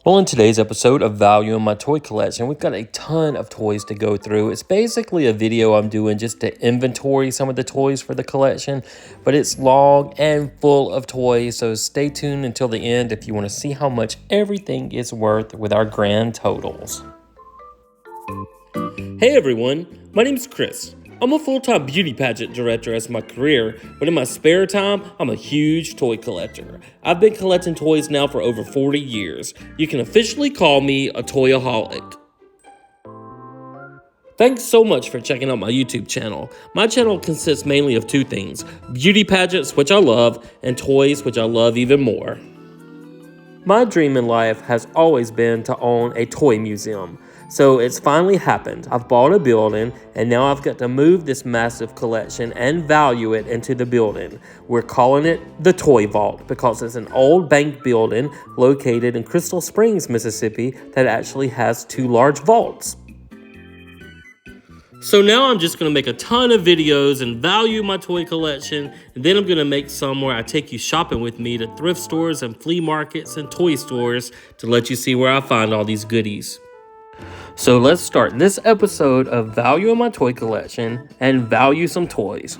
Well, in today's episode of Value in My Toy Collection, we've got a ton of toys to go through. It's basically a video I'm doing just to inventory some of the toys for the collection, but it's long and full of toys, so stay tuned until the end if you want to see how much everything is worth with our grand totals. Hey everyone, my name's Chris. I'm a full-time beauty pageant director as my career, but in my spare time, I'm a huge toy collector. I've been collecting toys now for over 40 years. You can officially call me a toyaholic. Thanks so much for checking out my YouTube channel. My channel consists mainly of two things: beauty pageants, which I love, and toys, which I love even more. My dream in life has always been to own a toy museum. So it's finally happened. I've bought a building, and now I've got to move this massive collection and value it into the building. We're calling it the Toy Vault because it's an old bank building located in Crystal Springs, Mississippi that actually has two large vaults. So now I'm just going to make a ton of videos and value my toy collection, and then I'm going to make some where I take you shopping with me to thrift stores and flea markets and toy stores to let you see where I find all these goodies. So let's start this episode of Value in My Toy Collection and value some toys.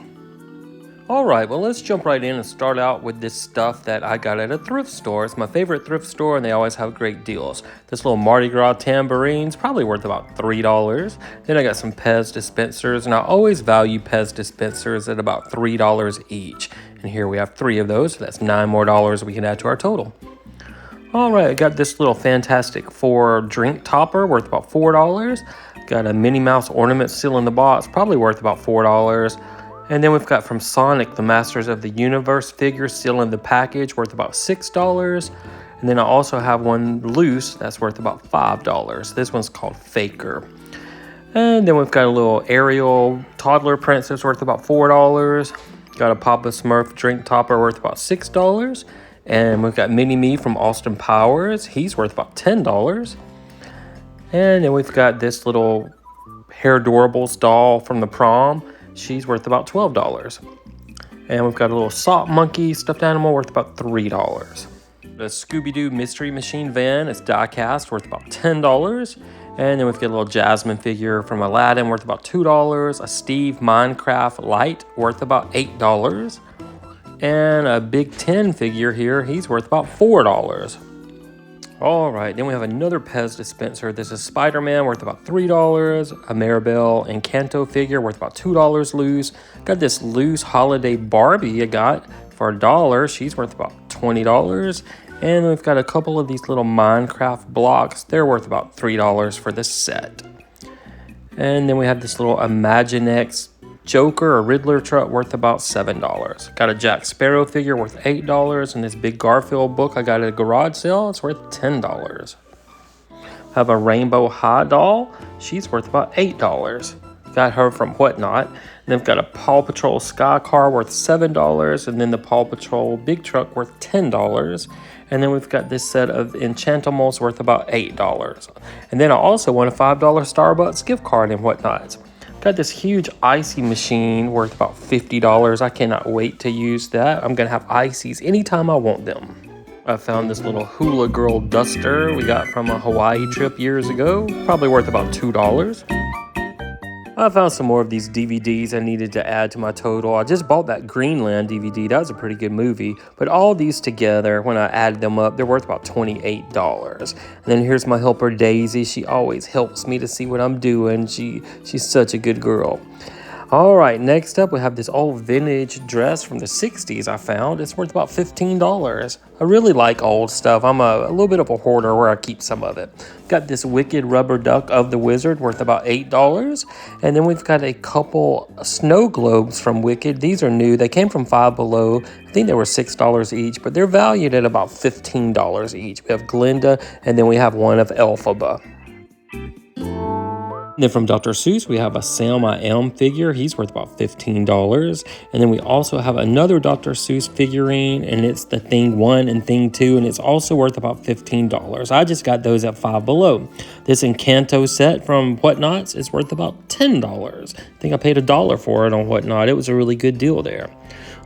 Alright, well let's jump right in and start out with this stuff that I got at a thrift store. It's my favorite thrift store and they always have great deals. This little Mardi Gras tambourine's probably worth about $3. Then I got some Pez dispensers, and I always value Pez dispensers at about $3 each. And here we have 3 of those, so that's $9 more we can add to our total. Alright, I got this little Fantastic Four drink topper worth about $4. Got a Minnie Mouse ornament still in the box, probably worth about $4. And then we've got from Sonic, the Masters of the Universe figure still in the package, worth about $6. And then I also have one loose that's worth about $5. This one's called Faker. And then we've got a little Ariel toddler princess worth about $4. Got a Papa Smurf drink topper worth about $6. And we've got Mini-Me from Austin Powers. He's worth about $10. And then we've got this little Hair Adorables doll from the prom. She's worth about $12. And we've got a little sock monkey stuffed animal worth about $3. The Scooby-Doo Mystery Machine van is die-cast, worth about $10. And then we've got a little Jasmine figure from Aladdin worth about $2. A Steve Minecraft light worth about $8. And a Big Ten figure here, he's worth about $4. Alright, then we have another Pez dispenser. This is Spider-Man, worth about $3. A Maribel Encanto figure, worth about $2 loose. Got this loose holiday Barbie I got for $1. She's worth about $20. And we've got a couple of these little Minecraft blocks. They're worth about $3 for this set. And then we have this little Imaginext Joker or Riddler truck worth about $7. Got a Jack Sparrow figure worth $8, and this big Garfield book I got at a garage sale, it's worth $10. Have a Rainbow High doll, she's worth about $8. Got her from Whatnot. And then we've got a Paw Patrol Sky Car worth $7, and then the Paw Patrol Big Truck worth $10. And then we've got this set of Enchantimals worth about $8. And then I also won a $5 Starbucks gift card in Whatnot. Got this huge icy machine worth about $50. I cannot wait to use that. I'm going to have ices anytime I want them. I found this little Hula Girl duster we got from a Hawaii trip years ago. Probably worth about $2. I found some more of these DVDs I needed to add to my total. I just bought that Greenland DVD. That was a pretty good movie. But all these together, when I added them up, they're worth about $28. And then here's my helper Daisy. She always helps me to see what I'm doing. She's such a good girl. Alright, next up we have this old vintage dress from the 60s I found. It's worth about $15. I really like old stuff. I'm a little bit of a hoarder where I keep some of it. Got this Wicked Rubber Duck of the Wizard worth about $8. And then we've got a couple snow globes from Wicked. These are new. They came from Five Below. I think they were $6 each, but they're valued at about $15 each. We have Glinda, and then we have one of Elphaba. And then from Dr. Seuss, we have a Sam I Am figure. He's worth about $15. And then we also have another Dr. Seuss figurine, and it's the Thing 1 and Thing 2, and it's also worth about $15. I just got those at Five Below. This Encanto set from Whatnots is worth about $10. I think I paid $1 for it on Whatnot. It was a really good deal there.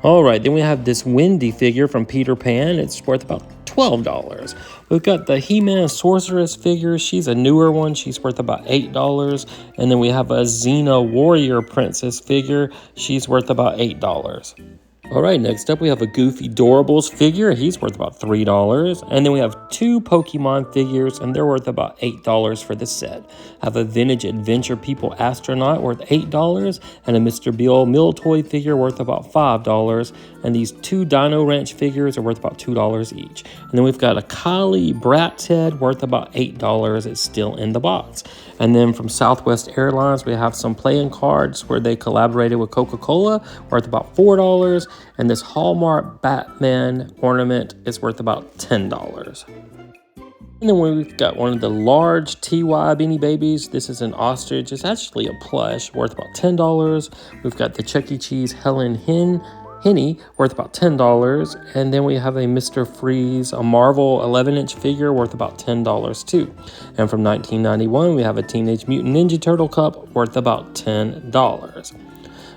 All right, then we have this Wendy figure from Peter Pan. It's worth about $12. We've got the He-Man Sorceress figure. She's a newer one. She's worth about $8. And then we have a Xena Warrior Princess figure. She's worth about $8. All right, next up we have a Goofy Doorables figure. He's worth about $3. And then we have two Pokemon figures, and they're worth about $8 for the set. I have a Vintage Adventure People astronaut worth $8, and a Mr. Beal Mill Toy figure worth about $5. And these two Dino Ranch figures are worth about $2 each. And then we've got a Kylie Bratz head worth about $8. It's still in the box. And then from Southwest Airlines, we have some playing cards where they collaborated with Coca-Cola, worth about $4. And this Hallmark Batman ornament is worth about $10. And then we've got one of the large TY Beanie Babies. This is an ostrich. It's actually a plush, worth about $10. We've got the Chuck E. Cheese Helen Henny, worth about $10. And then we have a Mr. Freeze, a Marvel 11-inch figure worth about $10 too. And from 1991, we have a Teenage Mutant Ninja Turtle cup worth about $10.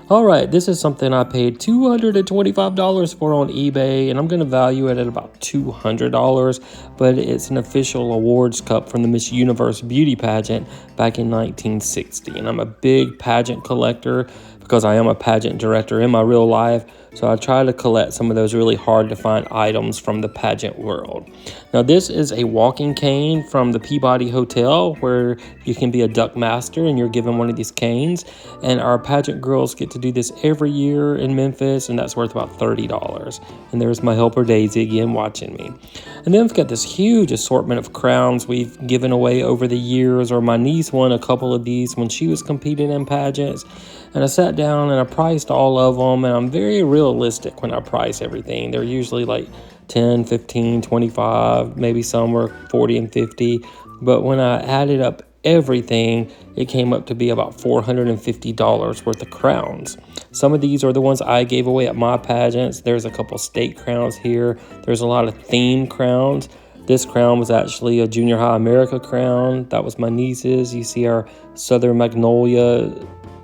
All right, this is something I paid $225 for on eBay, and I'm going to value it at about $200, but it's an official awards cup from the Miss Universe beauty pageant back in 1960. And I'm a big pageant collector because I am a pageant director in my real life, so I try to collect some of those really hard to find items from the pageant world. Now this is a walking cane from the Peabody Hotel where you can be a duck master and you're given one of these canes, and our pageant girls get to do this every year in Memphis, and that's worth about $30. And there's my helper Daisy again watching me. And then we've got this huge assortment of crowns we've given away over the years, or my niece won a couple of these when she was competing in pageants. And I sat down and I priced all of them, and I'm very realistic when I price everything. They're usually like 10, 15, 25, maybe some were 40 and 50. But when I added up everything, it came up to be about $450 worth of crowns. Some of these are the ones I gave away at my pageants. There's a couple state crowns here. There's a lot of theme crowns. This crown was actually a Junior High America crown. That was my niece's. You see our Southern Magnolia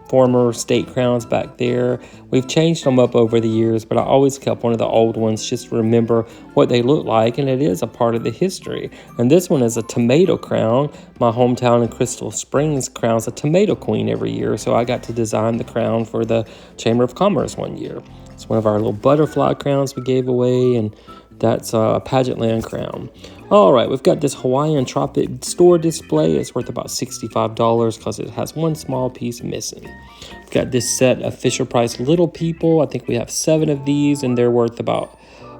former state crowns back there. We've changed them up over the years, but I always kept one of the old ones just to remember what they look like, and it is a part of the history. And this one is a tomato crown. My hometown in Crystal Springs crowns a tomato queen every year, so I got to design the crown for the Chamber of Commerce one year. It's one of our little butterfly crowns we gave away, and that's a Pageantland crown. All right, we've got this Hawaiian Tropic store display. It's worth about $65 because it has one small piece missing. We've got this set of Fisher-Price Little People. I think we have 7 of these, and they're worth about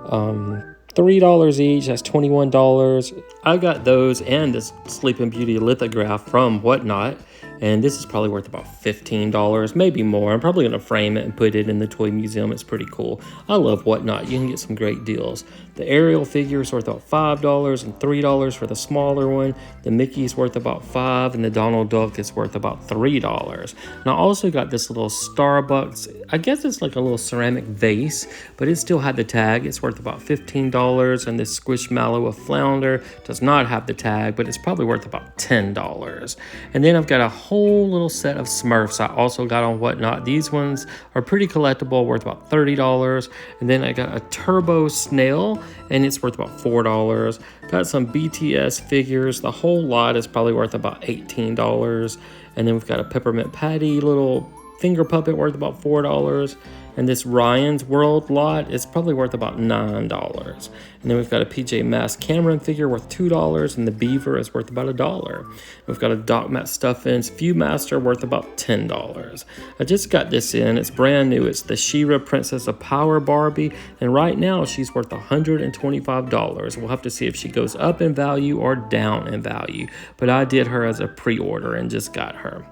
$3 each. That's $21. I got those and this Sleeping Beauty lithograph from Whatnot. And this is probably worth about $15, maybe more. I'm probably going to frame it and put it in the toy museum. It's pretty cool. I love Whatnot. You can get some great deals. The Ariel figure is worth about $5 and $3 for the smaller one. The Mickey's worth about $5 and the Donald Duck is worth about $3. And I also got this little Starbucks, I guess it's like a little ceramic vase, but it still had the tag. It's worth about $15. And this Squishmallow Flounder does not have the tag, but it's probably worth about $10. And then I've got a whole little set of Smurfs I also got on Whatnot. These ones are pretty collectible, worth about $30. And then I got a Turbo Snail, and it's worth about $4. Got some BTS figures. The whole lot is probably worth about $18. And then we've got a Peppermint Patty little finger puppet worth about $4. And this Ryan's World lot is probably worth about $9. And then we've got a PJ Masks Cameron figure worth $2, and the Beaver is worth about $1. We've got a Doc Matt Stuffins Viewmaster worth about $10. I just got this in. It's brand new. It's the She-Ra Princess of Power Barbie, and right now she's worth $125. We'll have to see if she goes up in value or down in value, but I did her as a pre-order and just got her.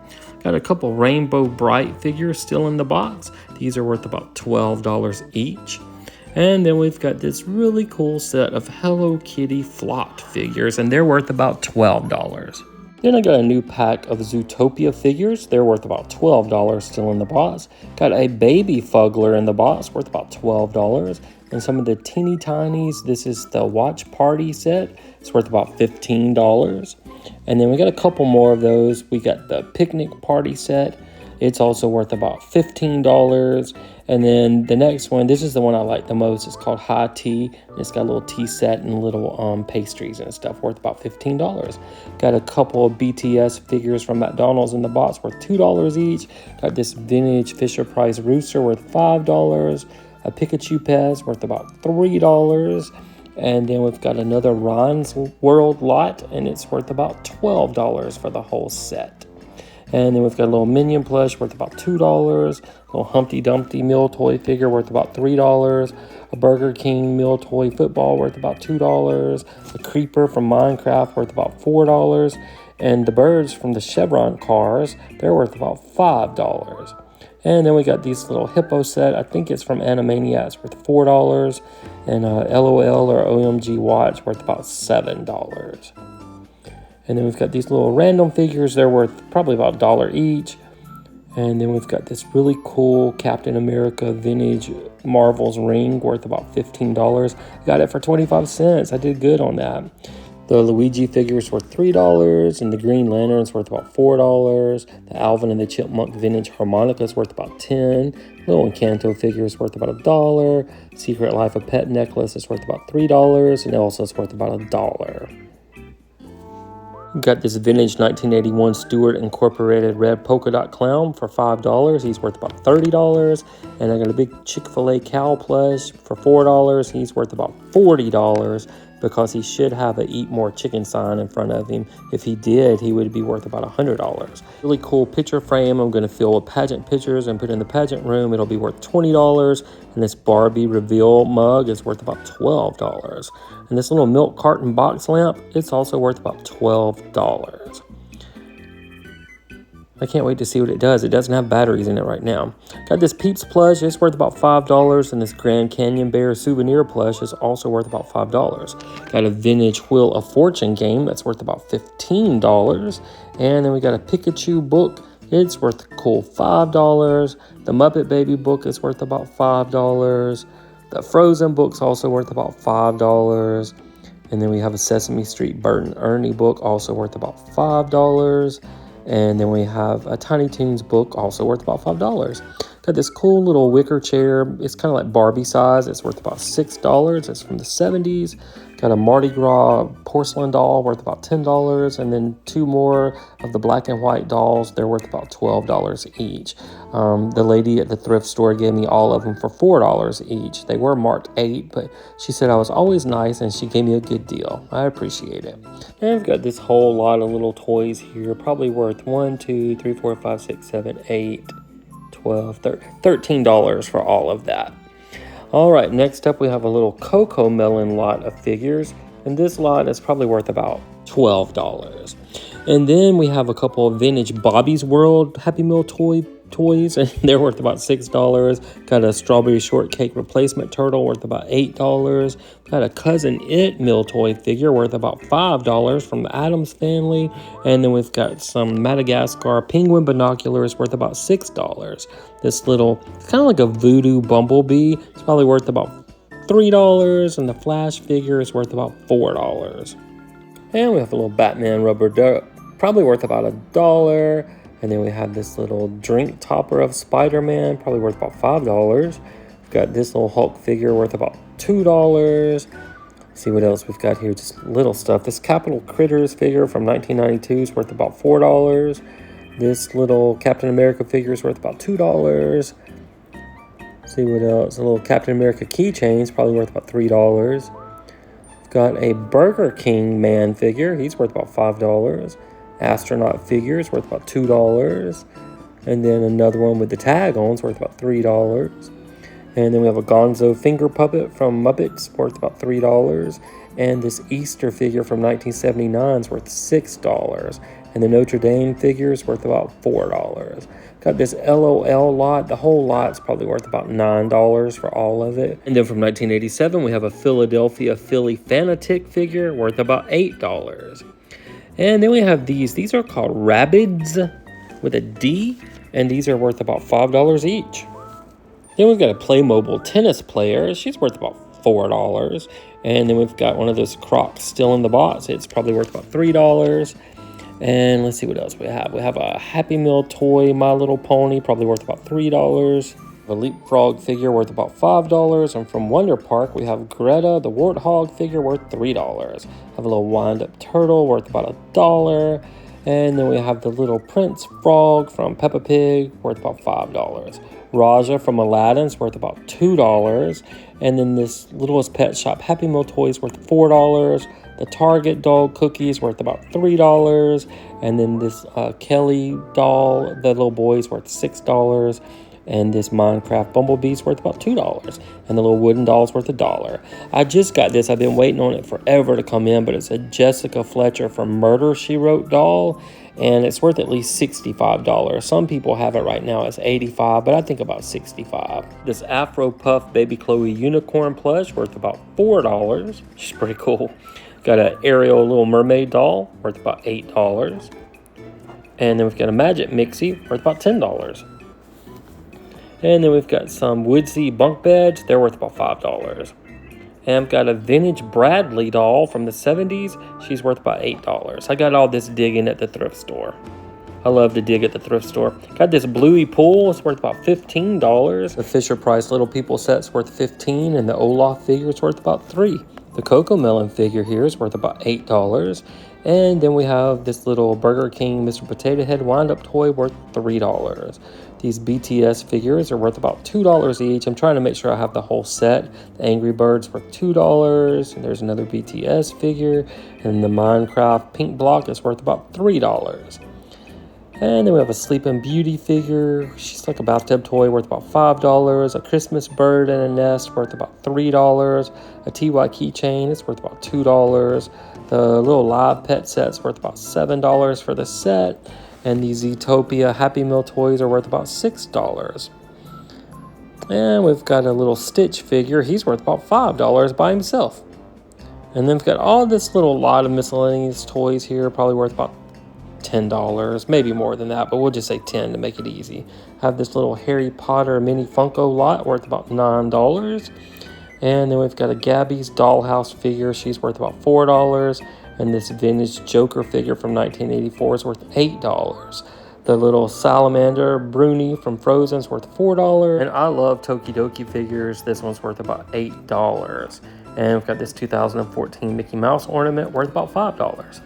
Got a couple Rainbow Bright figures still in the box. These are worth about $12 each. And then we've got this really cool set of Hello Kitty flocked figures, and they're worth about $12. Then I got a new pack of Zootopia figures. They're worth about $12 still in the box. Got a Baby Fuggler in the box, worth about $12. And some of the Teeny Tinies. This is the Watch Party set. It's worth about $15. And then we got a couple more of those. We got the Picnic Party set. It's also worth about $15. And then the next one, this is the one I like the most. It's called High Tea. It's got a little tea set and little pastries and stuff, worth about $15. Got a couple of BTS figures from McDonald's in the box, worth $2 each. Got this vintage Fisher-Price rooster, worth $5. A Pikachu Pez, worth about $3. And then we've got another Ron's World lot, and it's worth about $12 for the whole set. And then we've got a little Minion plush worth about $2, a little Humpty Dumpty meal toy figure worth about $3, a Burger King meal toy football worth about $2, a Creeper from Minecraft worth about $4, and the birds from the Chevron cars, they're worth about $5. And then we got these little hippo set. I think it's from Animaniacs, worth $4, and a LOL or OMG watch worth about $7. And then we've got these little random figures. They're worth probably about $1 each. And then we've got this really cool Captain America vintage Marvel's ring worth about $15. Got it for 25 cents. I did good on that. The Luigi figures worth $3, and the Green Lantern's worth about $4. The Alvin and the Chipmunk vintage harmonica's worth about $10. Little Encanto figures worth about $1. Secret Life of Pet necklace is worth about $3, and Elsa's worth about $1. Got this vintage 1981 Stewart Incorporated red polka dot clown for $5. He's worth about $30. And I got a big Chick-fil-A cow plush for $4. He's worth about $40 because he should have a Eat More Chicken sign in front of him. If he did, he would be worth about $100. Really cool picture frame. I'm going to fill with pageant pictures and put in the pageant room. It'll be worth $20. And this Barbie reveal mug is worth about $12. And this little milk carton box lamp, it's also worth about $12. I can't wait to see what it does. It doesn't have batteries in it right now. Got this Peeps plush. It's worth about $5. And this Grand Canyon Bear souvenir plush is also worth about $5. Got a vintage Wheel of Fortune game that's worth about $15. And then we got a Pikachu book. It's worth a cool $5. The Muppet Baby book is worth about $5. The Frozen book's also worth about $5. And then we have a Sesame Street Bert and Ernie book, also worth about $5. And then we have a Tiny Toons book, also worth about $5. Got this cool little wicker chair. It's kind of like Barbie size. It's worth about $6. It's from the 70s. Got a Mardi Gras porcelain doll worth about $10. And then two more of the black and white dolls. They're worth about $12 each. The lady at the thrift store gave me all of them for $4 each. They were marked 8, but she said I was always nice and she gave me a good deal. I appreciate it. And I've got this whole lot of little toys here, probably worth $13 for all of that. All right, next up we have a little Coco Melon lot of figures, and this lot is probably worth about $12. And then we have a couple of vintage Bobby's World Happy Meal toys, and they're worth about $6. Got a Strawberry Shortcake replacement turtle worth about $8. Got a Cousin It meal toy figure worth about $5 from the Addams Family. And then we've got some Madagascar penguin binoculars worth about $6. This little, it's kind of like a voodoo bumblebee. It's probably worth about $3. And the Flash figure is worth about $4. And we have a little Batman rubber duck, probably worth about $1. And then we have this little drink topper of Spider-Man, probably worth about $5. We've got this little Hulk figure worth about $2. Let's see what else we've got here, just little stuff. This Capital Critters figure from 1992 is worth about $4. This little Captain America figure is worth about $2. Let's see what else. A little Captain America keychain is probably worth about $3. We've got a Burger King man figure. He's worth about $5. Astronaut figure is worth about $2. And then another one with the tag on is worth about $3. And then we have a Gonzo finger puppet from Muppets worth about $3. And this Easter figure from 1979 is worth $6. And the Notre Dame figure is worth about $4. Got this LOL lot. The whole lot's probably worth about $9 for all of it. And then from 1987, we have a Philadelphia Philly Fanatic figure worth about $8. And then we have these. These are called Rabbids with a D, and these are worth about $5 each. Then we've got a Playmobil tennis player. She's worth about $4. And then we've got one of those Crocs still in the box. It's probably worth about $3. And let's see what else we have. We have a Happy Meal toy, My Little Pony, probably worth about $3. A Leapfrog figure worth about $5. And from Wonder Park, we have Greta, the Warthog figure, worth $3. Have a little wind-up turtle worth about $1. And then we have the little Prince Frog from Peppa Pig, worth about $5. Raja from Aladdin's worth about $2. And then this Littlest Pet Shop Happy Meal toys worth $4. The Target dog cookies worth about $3. And then this Kelly doll, the little boy's worth $6. And this Minecraft Bumblebee's worth about $2. And the little wooden doll's worth $1. I just got this. I've been waiting on it forever to come in, but it's a Jessica Fletcher from Murder, She Wrote doll. And it's worth at least $65. Some people have it right now as $85, but I think about $65. This Afro Puff Baby Chloe unicorn plush worth about $4. She's pretty cool. Got an Ariel Little Mermaid doll worth about $8. And then we've got a Magic Mixie worth about $10. And then we've got some Woodsy bunk beds. They're worth about $5. And I've got a vintage Bradley doll from the 70s. She's worth about $8. I got all this digging at the thrift store. I love to dig at the thrift store. Got this Bluey pool. It's worth about $15. The Fisher Price Little People set's worth $15. And the Olaf figure is worth about $3. The Coco Melon figure here is worth about $8. And then we have this little Burger King Mr. Potato Head wind-up toy worth $3. These BTS figures are worth about $2 each. I'm trying to make sure I have the whole set. The Angry Birds worth $2. And there's another BTS figure. And the Minecraft pink block is worth about $3. And then we have a Sleeping Beauty figure. She's like a bathtub toy worth about $5. A Christmas bird in a nest worth about $3. A TY keychain is worth about $2. The little live pet set's worth about $7 for the set. And these Zootopia Happy Meal toys are worth about $6. And we've got a little Stitch figure. He's worth about $5 by himself. And then we've got all this little lot of miscellaneous toys here, probably worth about $10, maybe more than that, but we'll just say 10 to make it easy. I have this little Harry Potter mini Funko lot worth about $9. And then we've got a Gabby's Dollhouse figure. She's worth about $4. And this vintage Joker figure from 1984 is worth $8. The little Salamander Bruni from Frozen is worth $4. And I love Tokidoki figures. This one's worth about $8. And we've got this 2014 Mickey Mouse ornament worth about $5.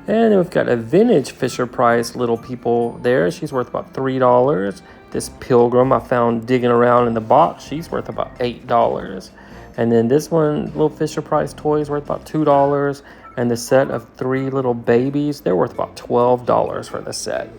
And then we've got a vintage Fisher Price Little People there. She's worth about $3. This Pilgrim I found digging around in the box. She's worth about $8. And then this one, little Fisher Price toy, is worth about $2. And the set of 3 little babies, they're worth about $12 for the set.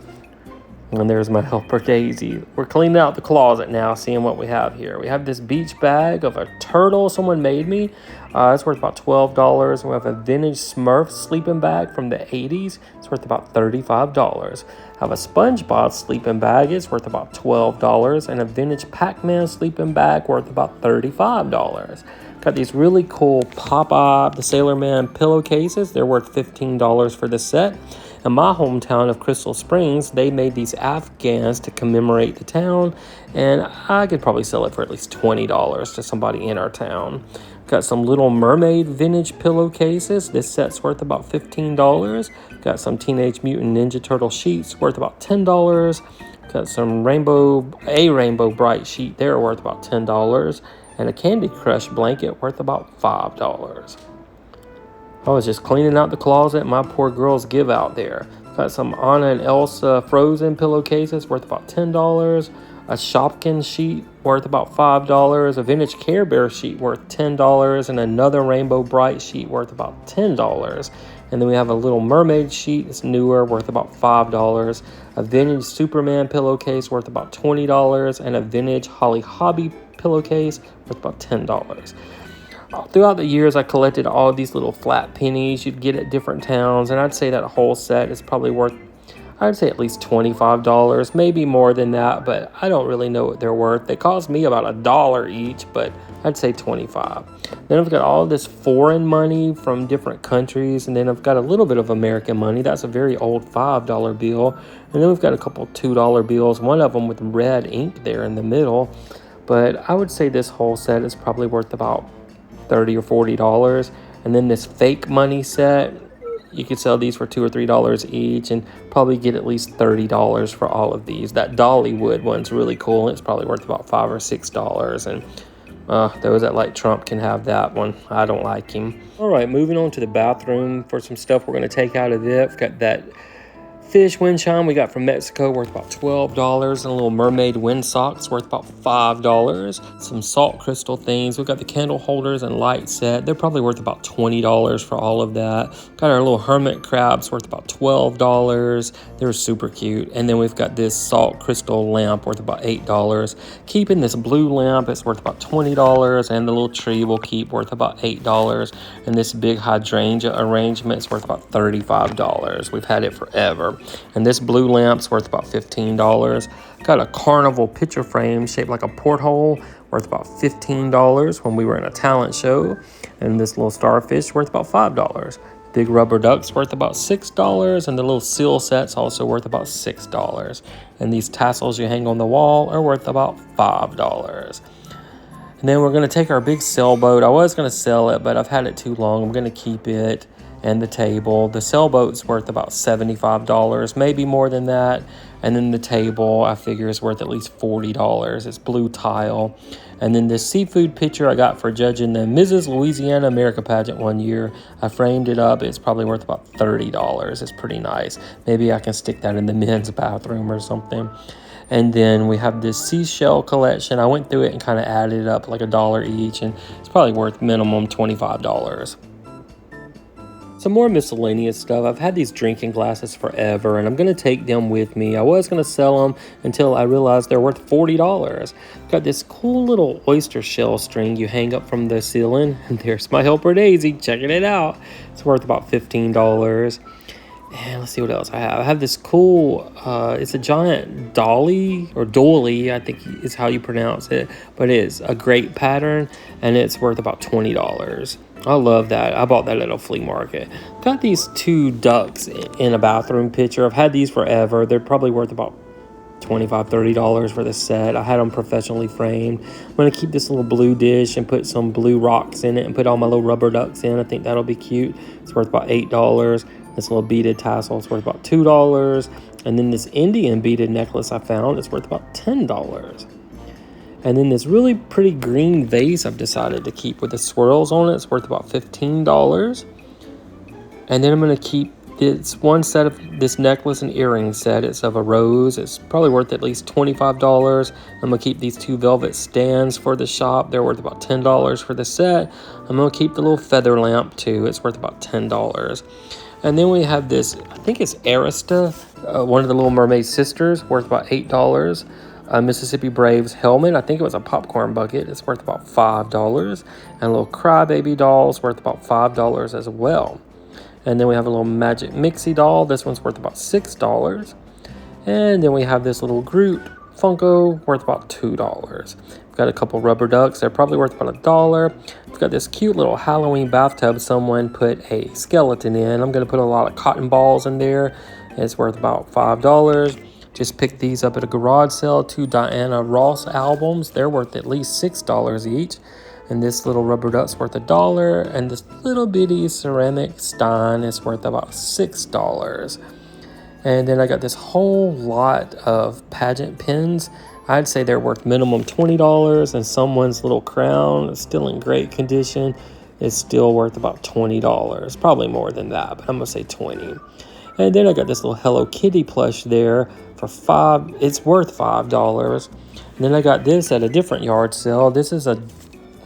And there's my helper Daisy. We're cleaning out the closet now, seeing what we have here. We have this beach bag of a turtle someone made me. It's worth about $12. And we have a vintage Smurf sleeping bag from the 80s. It's worth about $35. I have a SpongeBob sleeping bag. It's worth about $12. And a vintage Pac-Man sleeping bag worth about $35. Got these really cool Popeye the Sailor Man pillowcases. They're worth $15 for the set. In my hometown of Crystal Springs, they made these Afghans to commemorate the town, and I could probably sell it for at least $20 to somebody in our town. Got some Little Mermaid vintage pillowcases. This set's worth about $15. Got some Teenage Mutant Ninja Turtle sheets worth about $10. Got some Rainbow Bright sheet there worth about $10. And a Candy Crush blanket worth about $5. I was just cleaning out the closet. My poor girls give out there. Got some Anna and Elsa Frozen pillowcases worth about $10. A Shopkins sheet worth about $5. A vintage Care Bear sheet worth $10. And another Rainbow Bright sheet worth about $10. And then we have a Little Mermaid sheet. It's newer, worth about $5. A vintage Superman pillowcase worth about $20. And a vintage Holly Hobby pillowcase worth about $10. Throughout the years, I collected all of these little flat pennies you'd get at different towns, and I'd say that whole set is probably worth, I'd say at least $25, maybe more than that, but I don't really know what they're worth. They cost me about $1 each, but I'd say $25. Then I've got all this foreign money from different countries, and then I've got a little bit of American money. That's a very old $5 bill, and then we've got a couple $2 bills, one of them with red ink there in the middle. But I would say this whole set is probably worth about $30 or $40. And then this fake money set, You could sell these for $2 or $3 each and probably get at least $30 for all of these. That Dollywood one's really cool. It's probably worth about $5 or $6. And those that like Trump can have that one. I don't like him. All right, moving on to the bathroom for some stuff we're going to take out of it. We've got that fish wind chime we got from Mexico worth about $12, and a little mermaid wind socks worth about $5. Some salt crystal things. We've got the candle holders and light set. They're probably worth about $20 for all of that. Got our little hermit crabs worth about $12. They're super cute. And then we've got this salt crystal lamp worth about $8. Keeping this blue lamp, it's worth about $20, and the little tree will keep worth about $8. And this big hydrangea arrangement is worth about $35. We've had it forever. And this blue lamp's worth about $15. Got a carnival picture frame shaped like a porthole worth about $15 when we were in a talent show. And this little starfish worth about $5. Big rubber duck's worth about $6, and the little seal set's also worth about $6. And these tassels you hang on the wall are worth about $5. And then we're going to take our big sailboat. I was going to sell it, but I've had it too long. I'm going to keep it. And the table. The sailboat's worth about $75, maybe more than that. And then the table, I figure, is worth at least $40. It's blue tile. And then this seafood picture I got for judging the Mrs. Louisiana America pageant one year. I framed it up. It's probably worth about $30. It's pretty nice. Maybe I can stick that in the men's bathroom or something. And then we have this seashell collection. I went through it and kind of added it up like $1 each. And it's probably worth minimum $25. Some more miscellaneous stuff. I've had these drinking glasses forever, and I'm going to take them with me. I was going to sell them until I realized they're worth $40. Got this cool little oyster shell string you hang up from the ceiling. And there's my helper Daisy checking it out. It's worth about $15. And let's see what else I have. I have this cool, it's a giant dolly, or dolly, I think is how you pronounce it. But it is a great pattern, and it's worth about $20. I love that. I bought that at a flea market. Got these two ducks in a bathroom picture. I've had these forever. They're probably worth about $25, $30 for the set. I had them professionally framed. I'm going to keep this little blue dish and put some blue rocks in it and put all my little rubber ducks in. I think that'll be cute. It's worth about $8. This little beaded tassel is worth about $2. And then this Indian beaded necklace I found is worth about $10. And then this really pretty green vase I've decided to keep with the swirls on it. It's worth about $15. And then I'm going to keep this one set of this necklace and earring set. It's of a rose. It's probably worth at least $25. I'm going to keep these two velvet stands for the shop. They're worth about $10 for the set. I'm going to keep the little feather lamp too. It's worth about $10. And then we have this, I think it's Arista, one of the Little Mermaid sisters, worth about $8. Mississippi Braves helmet. I think it was a popcorn bucket. It's worth about $5. And a little crybaby doll's worth about $5 as well. And then we have a little Magic Mixie doll. This one's worth about $6. And then we have this little Groot Funko worth about $2. We've got a couple rubber ducks. They're probably worth about $1. We've got this cute little Halloween bathtub someone put a skeleton in. I'm going to put a lot of cotton balls in there. It's worth about $5. Just picked these up at a garage sale. 2 Diana Ross albums. They're worth at least $6 each. And this little rubber duck's worth $1. And this little bitty ceramic stein is worth about $6. And then I got this whole lot of pageant pins. I'd say they're worth minimum $20. And someone's little crown is still in great condition. It's still worth about $20. Probably more than that, but I'm going to say $20. And then I got this little Hello Kitty plush there for $5. It's worth $5. And then I got this at a different yard sale. This is a,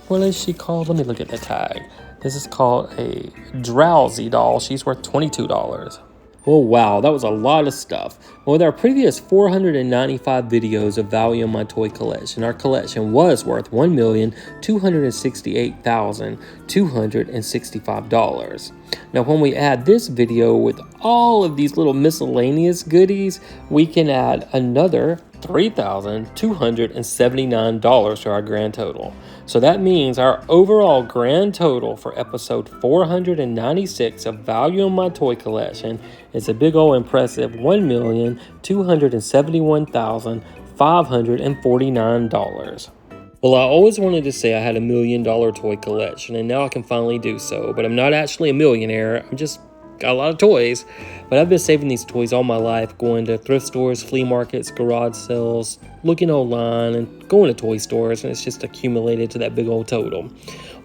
what is she called? Let me look at the tag. This is called a Drowsy doll. She's worth $22. Oh, wow, that was a lot of stuff. Well, with our previous 495 videos of value in my toy collection, our collection was worth $1,268,265. Now, when we add this video with all of these little miscellaneous goodies, we can add another $3,279 to our grand total. So that means our overall grand total for episode 496 of Value in My Toy Collection is a big old impressive $1,271,549. Well, I always wanted to say I had $1 million toy collection, and now I can finally do so, but I'm not actually a millionaire. I'm just got a lot of toys. But I've been saving these toys all my life, going to thrift stores, flea markets, garage sales, looking online, and going to toy stores, and it's just accumulated to that big old total.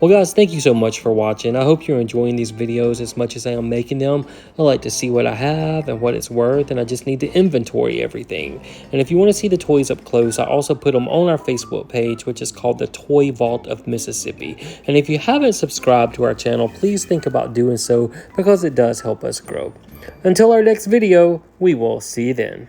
Well, guys, thank you so much for watching. I hope you're enjoying these videos as much as I am making them. I like to see what I have and what it's worth, and I just need to inventory everything. And if you want to see the toys up close, I also put them on our Facebook page, which is called the Toy Vault of Mississippi. And if you haven't subscribed to our channel, please think about doing so because it does help us grow. Until our next video, we will see you then.